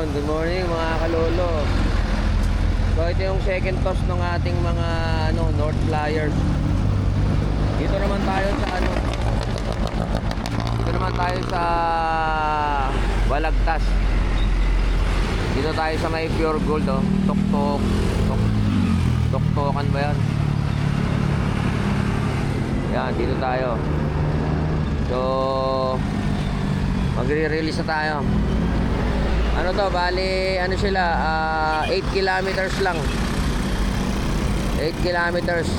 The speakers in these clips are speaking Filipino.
Yun, good morning mga kalolo. So ito yung second toss ng ating mga North Flyers. Dito naman tayo sa Dito naman tayo sa Balagtas. Dito tayo sa may Pure Gold, oh. Tuktokan ba yan? Yan, dito tayo. So magre-release na tayo. Ano to, bali ano sila, 8 kilometers lang. 8 kilometers.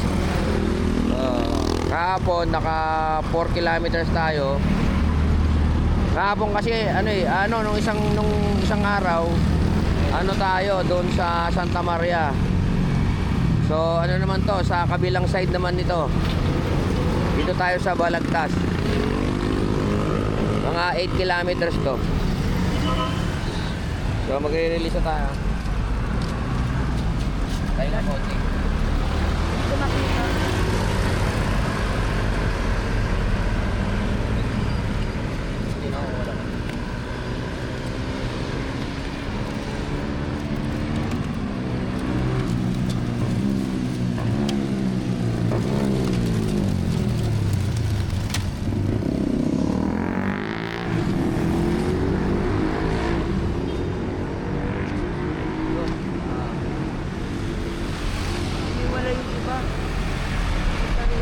Kahapon naka 4 kilometers tayo. Kahapon kasi nung isang araw tayo doon sa Santa Maria. So ano naman to, sa kabilang side naman nito. Dito tayo sa Balagtas. Mga 8 kilometers to. So magre-release na tayo. Tayo na konti.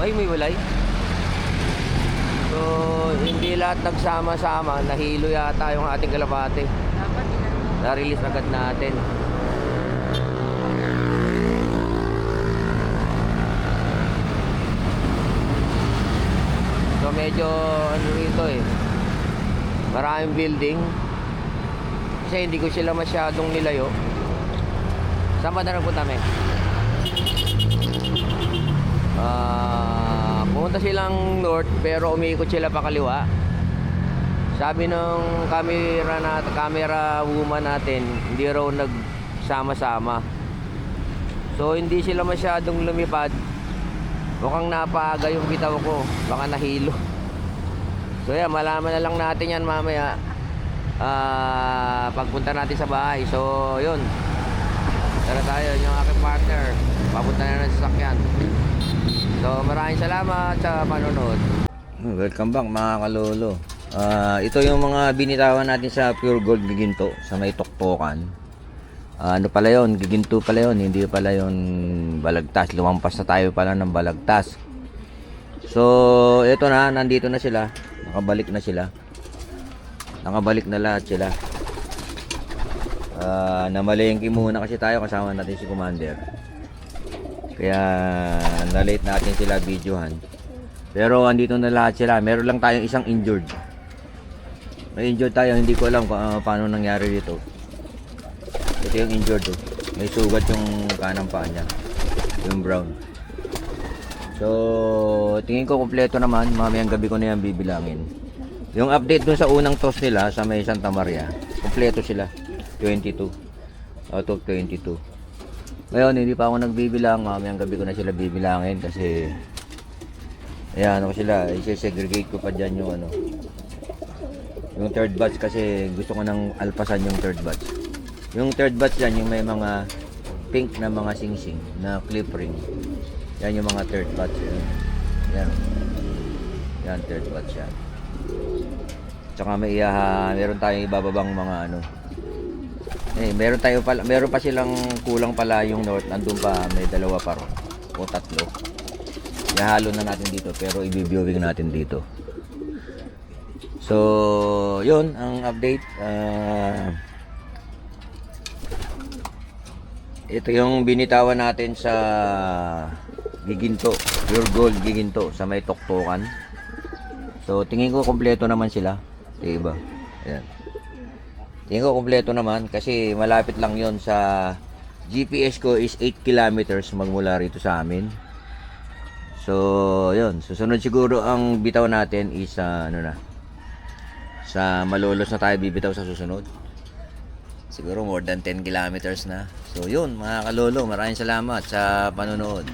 Ay, may walay. So, hindi lahat nagsama-sama. Nahilo yata yung ating kalapate. Na-release agad natin. So, medyo rito maraming building. Kasi hindi ko sila masyadong nilayo. Saan ba na nagpunta kami? Pumunta silang north pero umiikot sila pa kaliwa. Sabi ng camera woman natin, hindi raw nagsama-sama. So hindi sila masyadong lumipad. Mukhang napaga yung bitaw ko, baka nahilo. So yan, malaman na lang natin yan mamaya pagpunta natin sa bahay. So yun, tara tayo, yung aking partner papunta na ng sasakyan. So maraming salamat sa panonood. Welcome back mga kalolo. Ito yung mga binitawan natin sa Pure Gold Giginto sa may Tuktokan. Ano pala yun? Giginto pala yun, hindi pala yun Balagtas. Lumampas na tayo pala ng Balagtas. So ito na, nandito na sila. Nakabalik na sila. Nakabalik na lahat sila. Namalengke muna kasi tayo, kasama natin si Commander. Kaya na-late natin sila videohan. Pero andito na lahat sila. Meron lang tayong isang injured. May injured tayo. Hindi ko alam kung paano nangyari dito. Ito yung injured. May sugat yung kanang paa niya. Yung brown. So tingin ko kompleto naman. Mamayang gabi ko na yan bibilangin. Yung update dun sa unang toss nila sa may Santa Maria, kompleto sila. 22 out of 22. Ngayon hindi pa ako nagbibilang, mamayang gabi ko na sila bibilangin kasi ayan ako sila, i-segregate ko pa dyan yung yung third batch kasi gusto ko nang alpasan yung third batch. Yung third batch dyan, yung may mga pink na mga sing-sing na clip ring, yan yung mga third batch. Yan third batch yan. Tsaka may meron tayong ibababang mga meron pa silang kulang pala yung north, nandun pa, may dalawa pa ron o tatlo. Ihalo na natin dito pero i-viewing natin dito. So yun ang update. Ito yung binitawan natin sa Giginto, Pure Gold Giginto sa may Tuktokan. So tingin ko kompleto naman sila, diba? Ayan. Tingin ko kompleto naman kasi malapit lang yon sa GPS ko is 8 kilometers magmula rito sa amin. So yun, susunod siguro ang bitaw natin is sa Malolos na tayo bibitaw sa susunod. Siguro more than 10 kilometers na. So yun mga kalolo, maraming salamat sa panonood.